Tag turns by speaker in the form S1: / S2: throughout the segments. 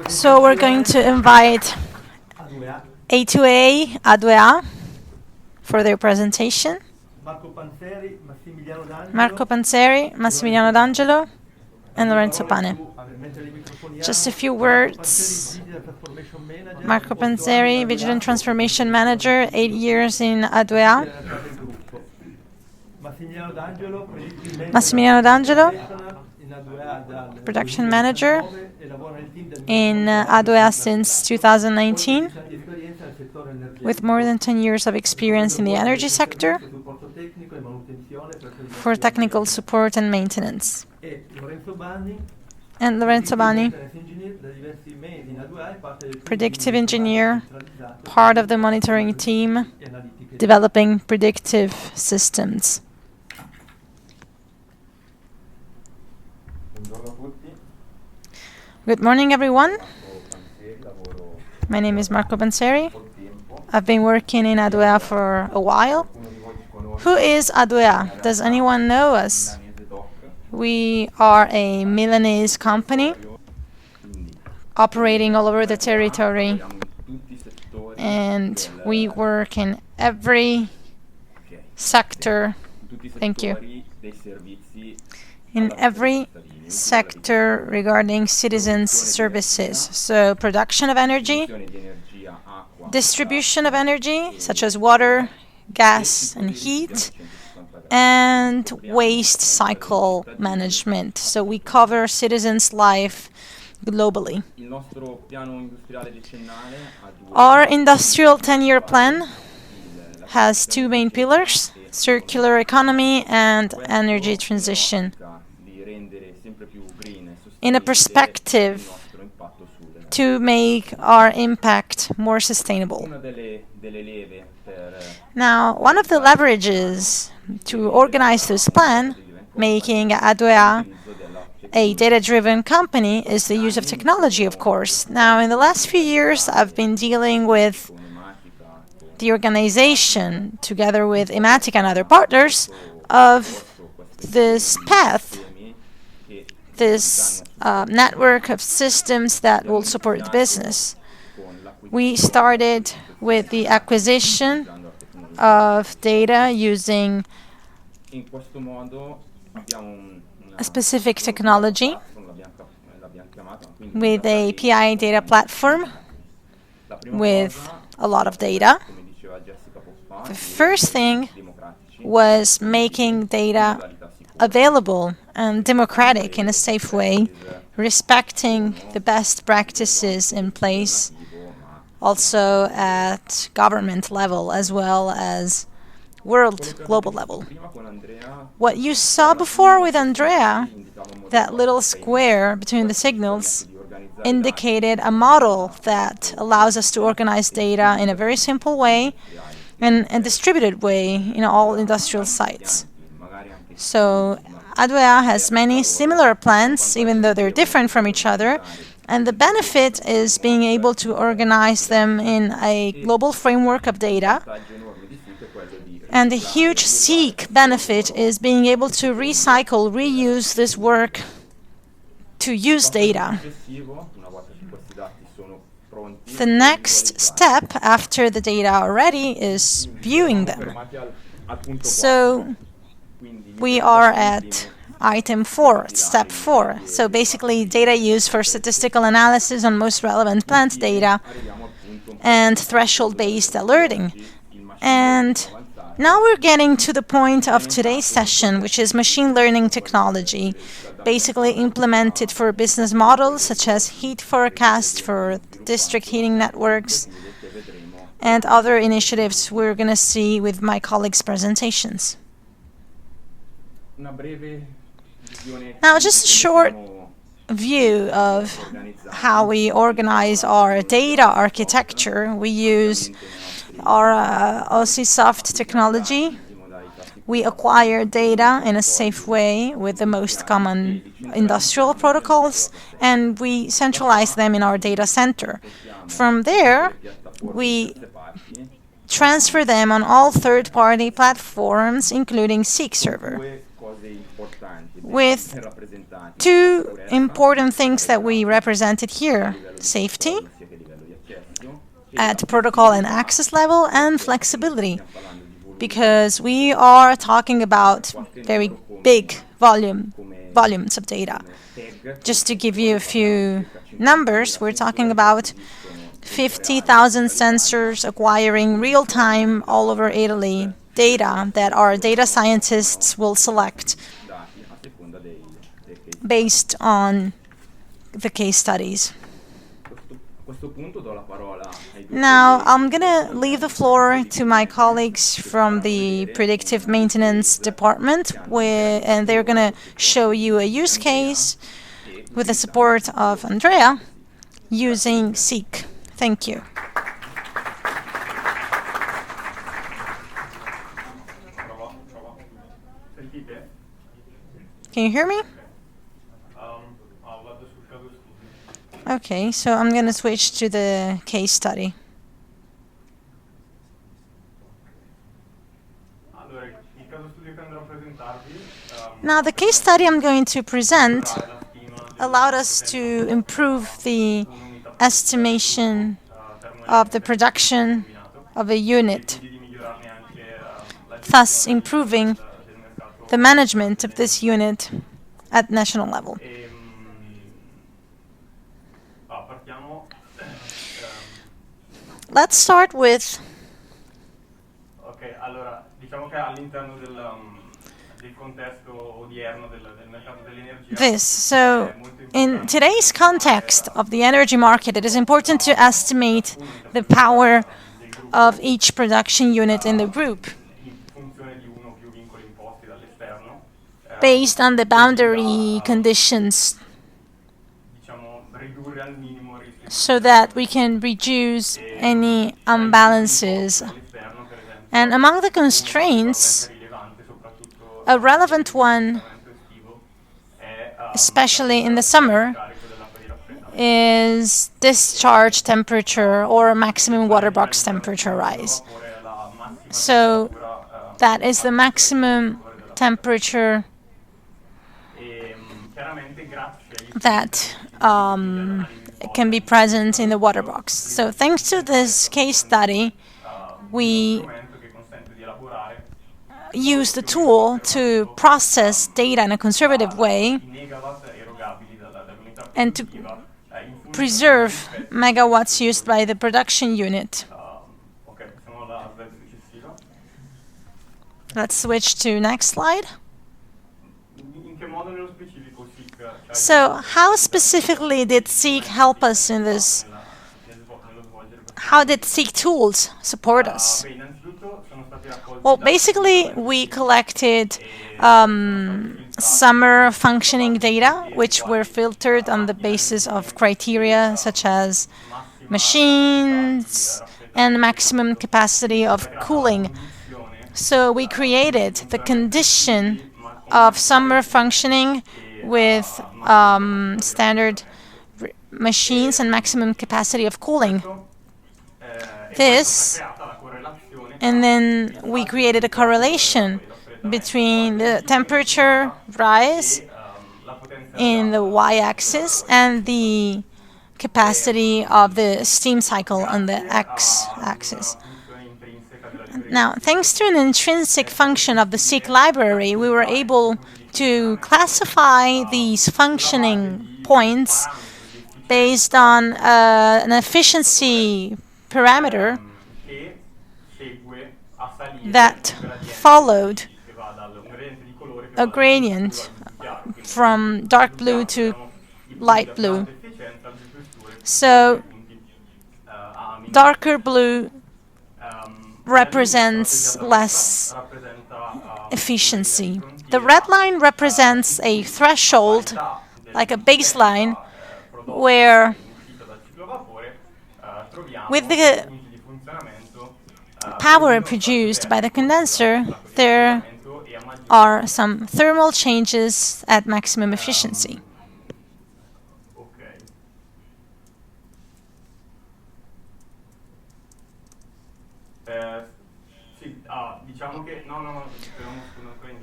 S1: So we're going to invite A2A, A2A for their presentation. Marco Panzeri, Massimiliano D'Angelo, and Lorenzo Pane. Just a few words. Marco Panzeri, Vigilant Transformation Manager, 8 years in A2A. Massimiliano D'Angelo, Production Manager in A2A since 2019, with more than 10 years of experience in the energy sector for technical support and maintenance. And Lorenzo Bani, predictive engineer, part of the monitoring team, developing predictive systems. Good morning, everyone. My name is Marco Panzeri. I've been working in A2A for a while. Who is A2A? Does anyone know us? We are a Milanese company operating all over the territory, and we work in every sector. Thank you. In every sector regarding citizens' services. So production of energy, distribution of energy, such as water, gas, and heat, and waste cycle management. So we cover citizens' life globally. Our industrial 10-year plan has two main pillars: circular economy and energy transition, in a perspective to make our impact more sustainable. Now, one of the leverages to organize this plan, making A2A a data-driven company, is the use of technology, of course. Now, in the last few years, I've been dealing with the organization, together with Ematica and other partners, of this path, this network of systems that will support the business. We started with the acquisition of data using a specific technology with a PI data platform with a lot of data. The first thing was making data available and democratic in a safe way, respecting the best practices in place, also at government level as well as global level. What you saw before with Andrea, that little square between the signals, indicated a model that allows us to organize data in a very simple way and a distributed way in all industrial sites. So A2A has many similar plans, even though they're different from each other, and the benefit is being able to organize them in a global framework of data. And the huge Seeq benefit is being able to recycle, reuse this work to use data. The next step after the data are ready is viewing them. So we are at item 4, step 4. So basically data used for statistical analysis on most relevant plant data and threshold-based alerting. And now we're getting to the point of today's session, which is machine learning technology, basically implemented for business models such as heat forecast for district heating networks and other initiatives we're going to see with my colleagues' presentations. Now, just a short view of how we organize our data architecture. We use our OSIsoft technology. We acquire data in a safe way with the most common industrial protocols, and we centralize them in our data center. From there, we transfer them on all third-party platforms, including Seeq server. with two important things that we represented here: safety at protocol and access level, and flexibility, because we are talking about very big volumes of data. Just to give you a few numbers, we're talking about 50,000 sensors acquiring real-time all over Italy data that our data scientists will select based on the case studies. Now, I'm going to leave the floor to my colleagues from the predictive maintenance department, and they're going to show you a use case with the support of Andrea using Seeq. Thank you. Can you hear me? Okay, so I'm going to switch to the case study. Now, the case study I'm going to present allowed us to improve the estimation of the production of a unit, thus improving the management of this unit at national level. Let's start with this. So, in today's context of the energy market, it is important to estimate the power of each production unit in the group based on the boundary conditions, so that we can reduce any imbalances. And among the constraints, a relevant one, especially in the summer, is discharge temperature or maximum water box temperature rise. So that is the maximum temperature that can be present in the water box. So thanks to this case study, we use the tool to process data in a conservative way and to preserve megawatts used by the production unit. Let's switch to next slide. So how specifically did Seeq help us in this? How did Seeq tools support us? Well, basically, we collected summer functioning data, which were filtered on the basis of criteria such as machines and maximum capacity of cooling. So we created the condition of summer functioning with standard machines and maximum capacity of cooling. And then we created a correlation between the temperature rise in the y-axis and the capacity of the steam cycle on the x-axis. Now, thanks to an intrinsic function of the Seeq library, we were able to classify these functioning points based on an efficiency parameter that followed a gradient from dark blue to light blue. So darker blue represents less efficiency. The red line represents a threshold, like a baseline, where with the power produced by the condenser, there are some thermal changes at maximum efficiency.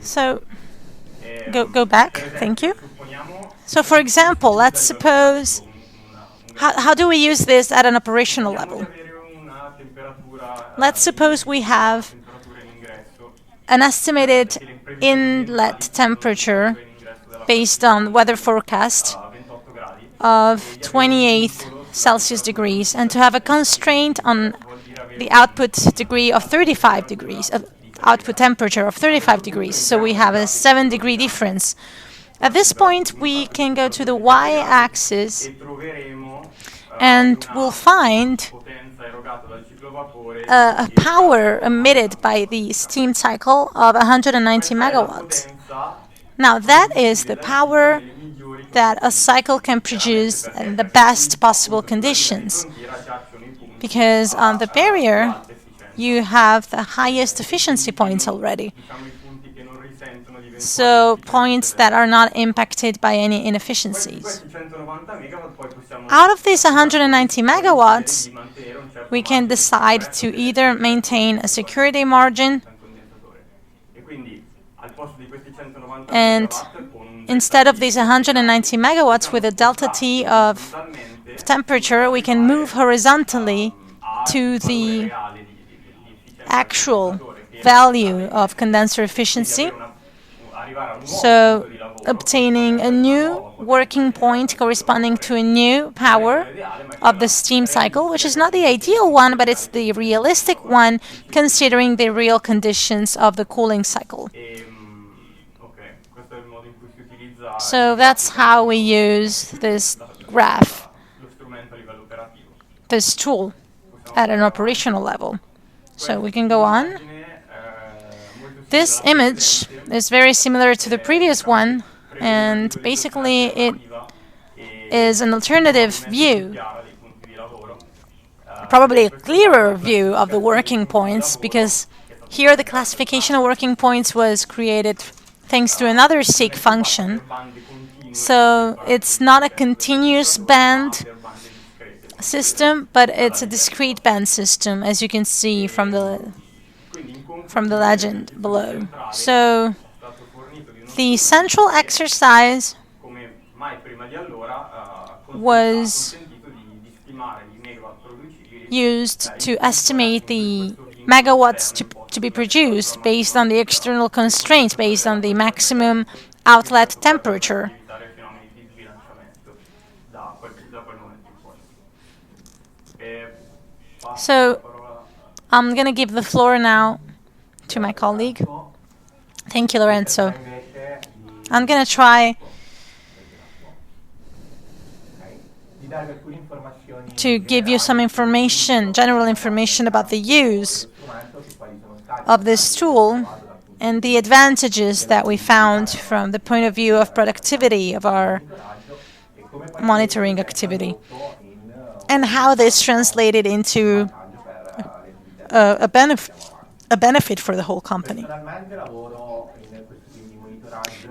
S1: So Go back. Thank you. So, for example, let's suppose, how do we use this at an operational level? Let's suppose we have an estimated inlet temperature based on weather forecast of 28 Celsius degrees, and to have a constraint on the output degree of 35 degrees, output temperature of 35 degrees. So we have a 7-degree difference. At this point, we can go to the y-axis and we'll find a power emitted by the steam cycle of 190 megawatts. Now, that is the power that a cycle can produce in the best possible conditions, because on the barrier you have the highest efficiency points already, so points that are not impacted by any inefficiencies. Out of these 190 megawatts, we can decide to either maintain a security margin, and instead of these 190 megawatts with a delta T of temperature, we can move horizontally to the actual value of condenser efficiency, so obtaining a new working point corresponding to a new power of the steam cycle, which is not the ideal one, but it's the realistic one considering the real conditions of the cooling cycle. So that's how we use this graph, this tool, at an operational level. So we can go on. This image is very similar to the previous one, and basically it is an alternative view, probably a clearer view of the working points, because here the classification of working points was created thanks to another Seeq function. So it's not a continuous band system, but it's a discrete band system, as you can see from the legend below. So the central exercise was used to estimate the megawatts to be produced based on the external constraints, based on the maximum outlet temperature. So I'm going to give the floor now to my colleague. Thank you, Lorenzo. I'm going to try to give you some information, general information about the use of this tool and the advantages that we found from the point of view of productivity of our monitoring activity, and how this translated into a benefit for the whole company.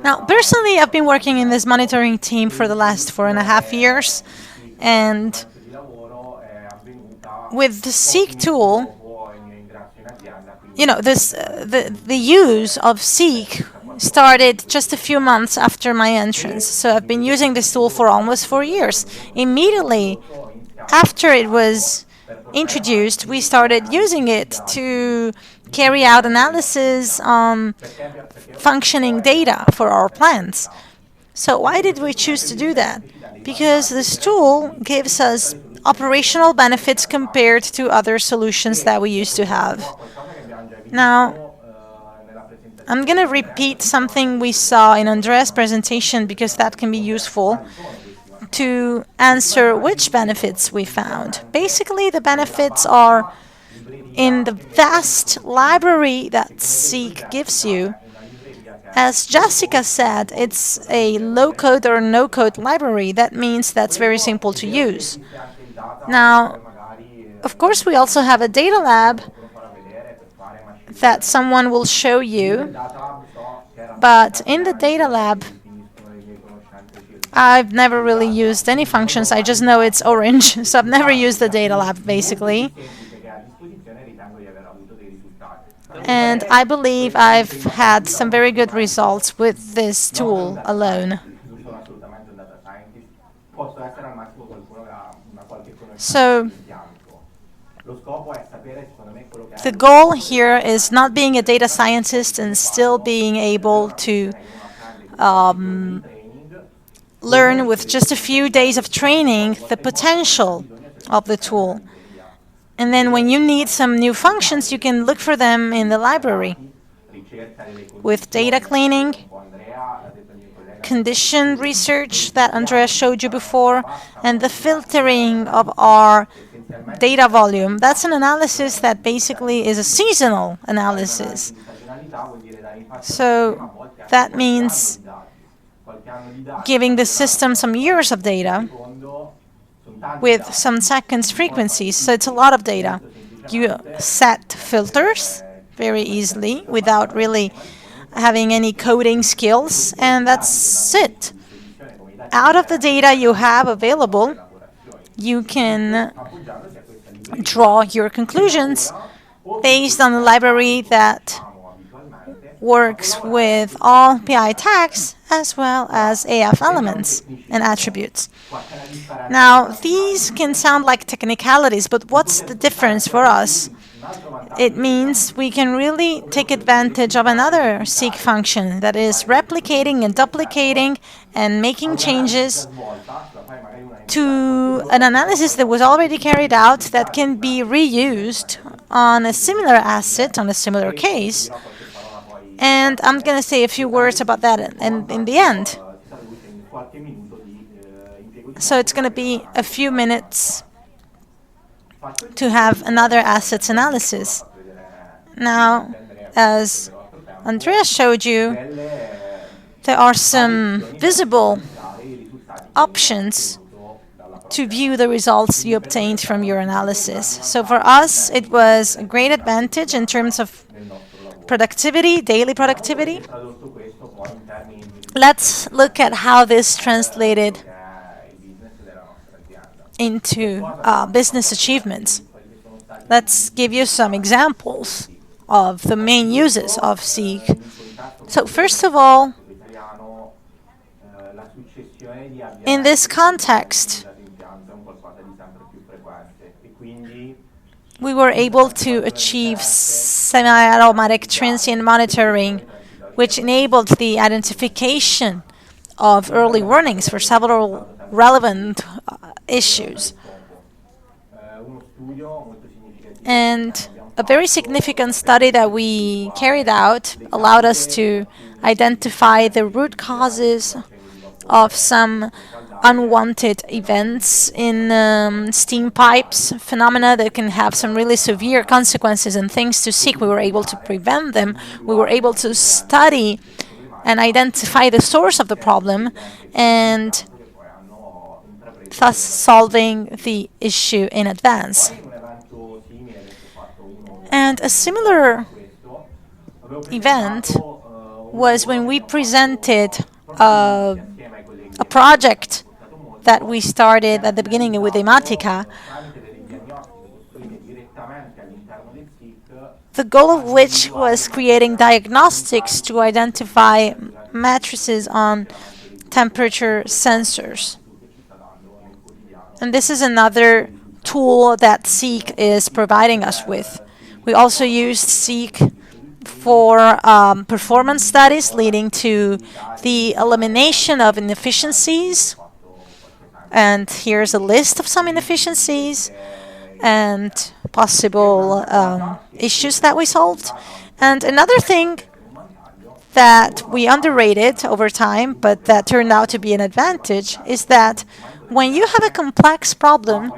S1: Now, personally, I've been working in this monitoring team for the last 4.5 years, and with the Seeq tool, the use of Seeq started just a few months after my entrance. So I've been using this tool for almost 4 years. Immediately after it was introduced, we started using it to carry out analysis on functioning data for our plants. So why did we choose to do that? Because this tool gives us operational benefits compared to other solutions that we used to have. Now, I'm going to repeat something we saw in Andrea's presentation, because that can be useful to answer which benefits we found. Basically, the benefits are in the vast library that Seeq gives you. As Jessica said, it's a low-code or no-code library. That means that's very simple to use. Now, of course, we also have a data lab that someone will show you, but in the data lab, I've never really used any functions. I just know it's orange, so I've never used the data lab, basically. And I believe I've had some very good results with this tool alone. So the goal here is not being a data scientist and still being able to learn with just a few days of training the potential of the tool. And then when you need some new functions, you can look for them in the library. With data cleaning, condition research that Andrea showed you before, and the filtering of our data volume. That's an analysis that basically is a seasonal analysis. So that means giving the system some years of data with some seconds frequencies. So it's a lot of data. You set filters very easily without really having any coding skills, and that's it. Out of the data you have available, you can draw your conclusions based on the library that works with all PI tags as well as AF elements and attributes. Now, these can sound like technicalities, but what's the difference for us? It means we can really take advantage of another Seeq function that is replicating and duplicating and making changes to an analysis that was already carried out that can be reused on a similar asset, on a similar case. And I'm going to say a few words about that in the end. So it's going to be a few minutes to have another assets analysis. Now, as Andrea showed you, there are some visible options to view the results you obtained from your analysis. So for us, it was a great advantage in terms of productivity, daily productivity. Let's look at how this translated into business achievements. Let's give you some examples of the main uses of Seeq. So first of all, in this context, we were able to achieve semi-automatic transient monitoring, which enabled the identification of early warnings for several relevant issues. And a very significant study that we carried out allowed us to identify the root causes of some unwanted events in steam pipes, phenomena that can have some really severe consequences, and thanks to Seeq we were able to prevent them. We were able to study and identify the source of the problem and thus solving the issue in advance. And a similar event was when we presented a project that we started at the beginning with Ematica, the goal of which was creating diagnostics to identify matrices on temperature sensors. And this is another tool that Seeq is providing us with. We also used Seeq for performance studies leading to the elimination of inefficiencies. And here's a list of some inefficiencies and possible issues that we solved. And another thing that we underrated over time, but that turned out to be an advantage, is that when you have a complex problem,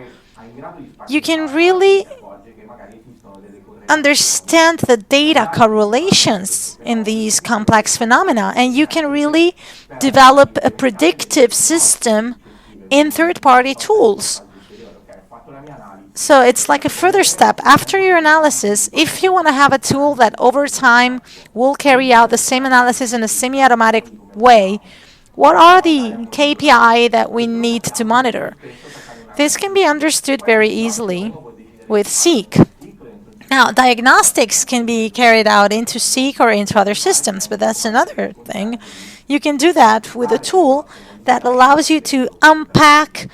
S1: you can really understand the data correlations in these complex phenomena, and you can really develop a predictive system in third-party tools. So it's like a further step. After your analysis, if you want to have a tool that over time will carry out the same analysis in a semi-automatic way, what are the KPI that we need to monitor? This can be understood very easily with Seeq. Now, diagnostics can be carried out into Seek or into other systems, but that's another thing. You can do that with a tool that allows you to unpack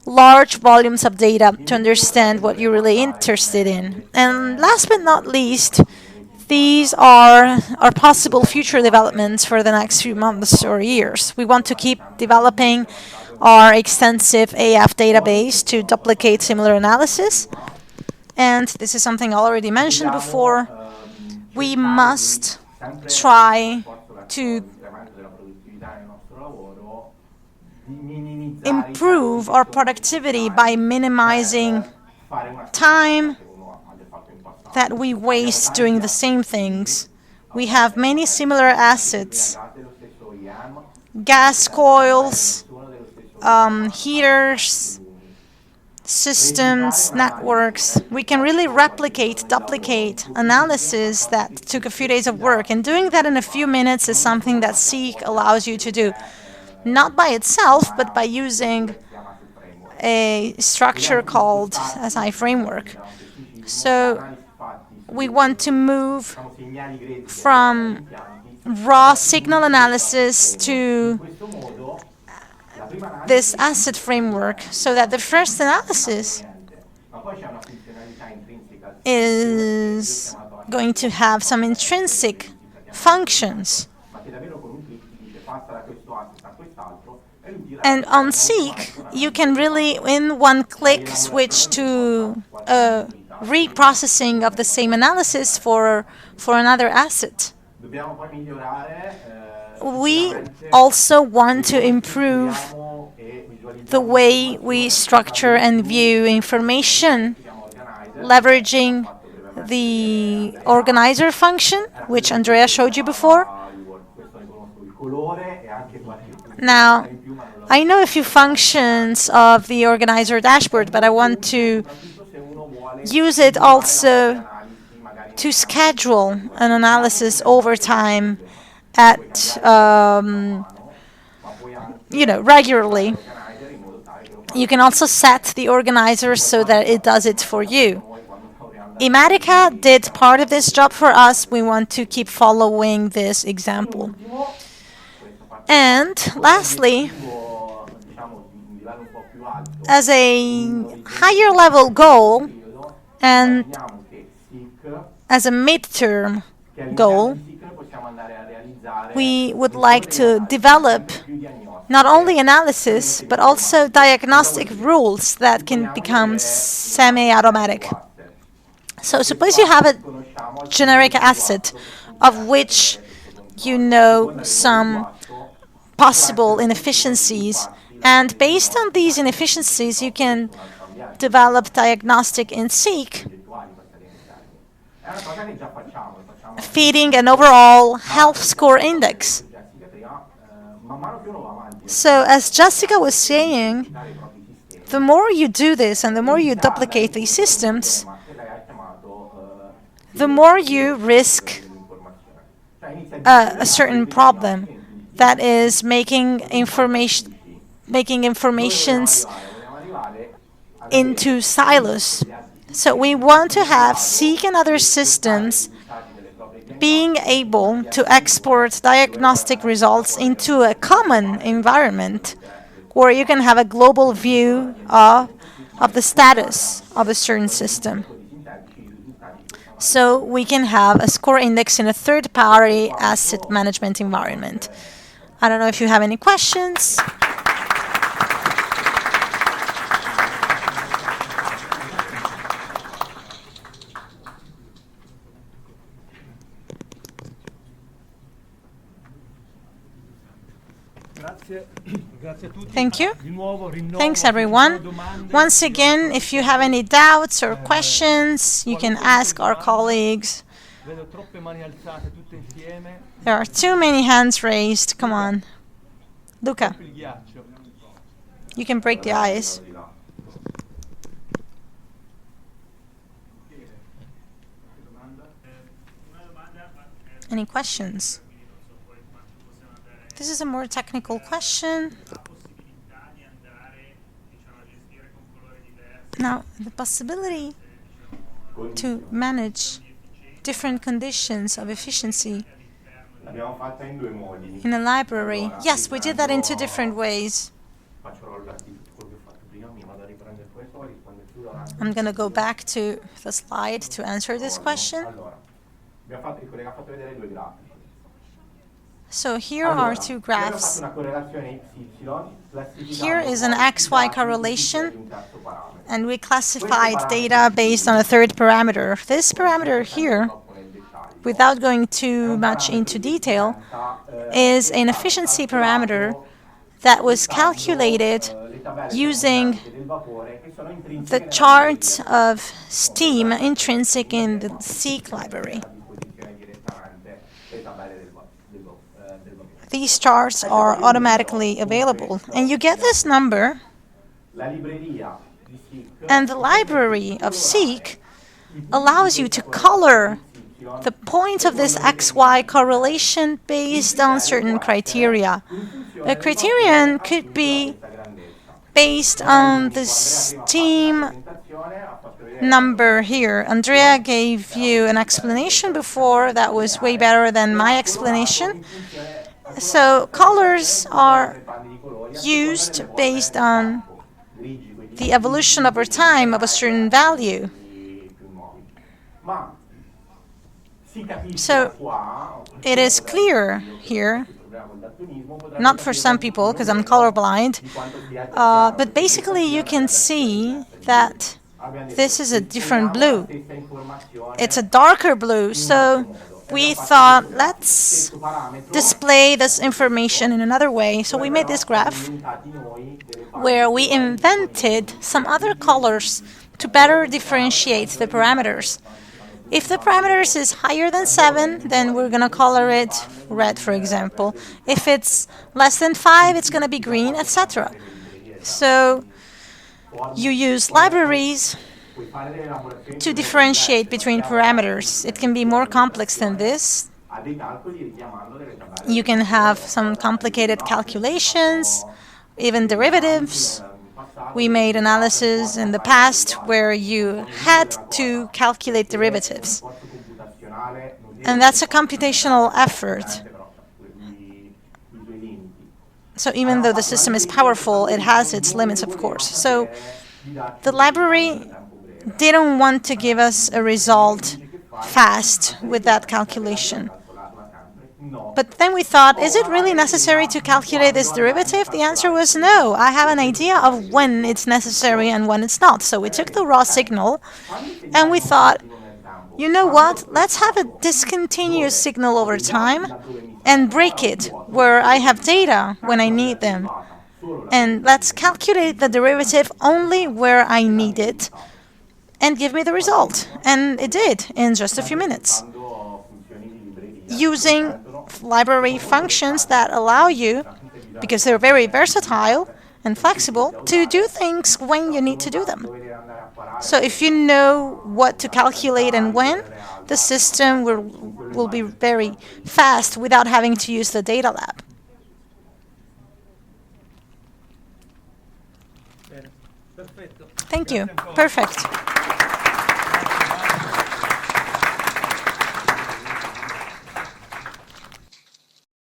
S1: large volumes of data to understand what you're really interested in. And last but not least, these are our possible future developments for the next few months or years. We want to keep developing our extensive AF database to duplicate similar analysis. And this is something I already mentioned before. We must try to improve our productivity by minimizing time that we waste doing the same things. We have many similar assets, gas coils, heaters, systems, networks. We can really replicate, duplicate analysis that took a few days of work, and doing that in a few minutes is something that Seek allows you to do. Not by itself, but by using a structure called SI framework. So we want to move from raw signal analysis to this asset framework so that the first analysis is going to have some intrinsic functions. And on Seek, you can really, in one click, switch to reprocessing of the same analysis for another asset. We also want to improve the way we structure and view information, leveraging the organizer function, which Andrea showed you before. Now, I know a few functions of the organizer dashboard, but I want to use it also to schedule an analysis over time at regularly. You can also set the organizer so that it does it for you. Imatica did part of this job for us. We want to keep following this example. And lastly, as a higher level goal and as a midterm goal, we would like to develop not only analysis, but also diagnostic rules that can become semi-automatic. So suppose you have a generic asset of which you know some possible inefficiencies, and based on these inefficiencies, you can develop diagnostic in Seek, feeding an overall health score index. So as Jessica was saying, the more you do this and the more you duplicate these systems, the more you risk a certain problem, that is making informations into silos. So we want to have Seek and other systems being able to export diagnostic results into a common environment where you can have a global view of the status of a certain system. So we can have a score index in a third-party asset management environment. I don't know if you have any questions. Thank you. Thanks, everyone. Once again, if you have any doubts or questions, you can ask our colleagues. There are too many hands raised. Come on. Luca, you can break the ice. Any questions? This is a more technical question. Now, the possibility to manage different conditions of efficiency in a library. Yes, we did that in two different ways. I'm going to go back to the slide to answer this question. So here are two graphs. Here is an XY correlation, and we classified data based on a third parameter. This parameter here, without going too much into detail, is an efficiency parameter that was calculated using the chart of steam intrinsic in the Seeq library. These charts are automatically available, and you get this number, and the library of Seeq allows you to color the point of this XY correlation based on certain criteria. A criterion could be based on the steam number here. Andrea gave you an explanation before that was way better than my explanation. So colors are used based on the evolution over time of a certain value. So it is clear here, not for some people because I'm colorblind, but basically you can see that this is a different blue. It's a darker blue, so we thought, let's display this information in another way. So we made this graph where we invented some other colors to better differentiate the parameters. If the parameters is higher than 7, then we're going to color it red, for example. If it's less than 5, it's going to be green, etc. So you use libraries to differentiate between parameters. It can be more complex than this. You can have some complicated calculations, even derivatives. We made analysis in the past where you had to calculate derivatives. And that's a computational effort. So even though the system is powerful, it has its limits, of course. So the library didn't want to give us a result fast with that calculation. But then we thought, is it really necessary to calculate this derivative? The answer was no. I have an idea of when it's necessary and when it's not. So we took the raw signal and we thought, you know what? Let's have a discontinuous signal over time and break it where I have data when I need them. And let's calculate the derivative only where I need it and give me the result. And it did in just a few minutes, using library functions that allow you, because they're very versatile and flexible, to do things when you need to do them. So if you know what to calculate and when, the system will be very fast without having to use the data lab. Thank you. Perfect.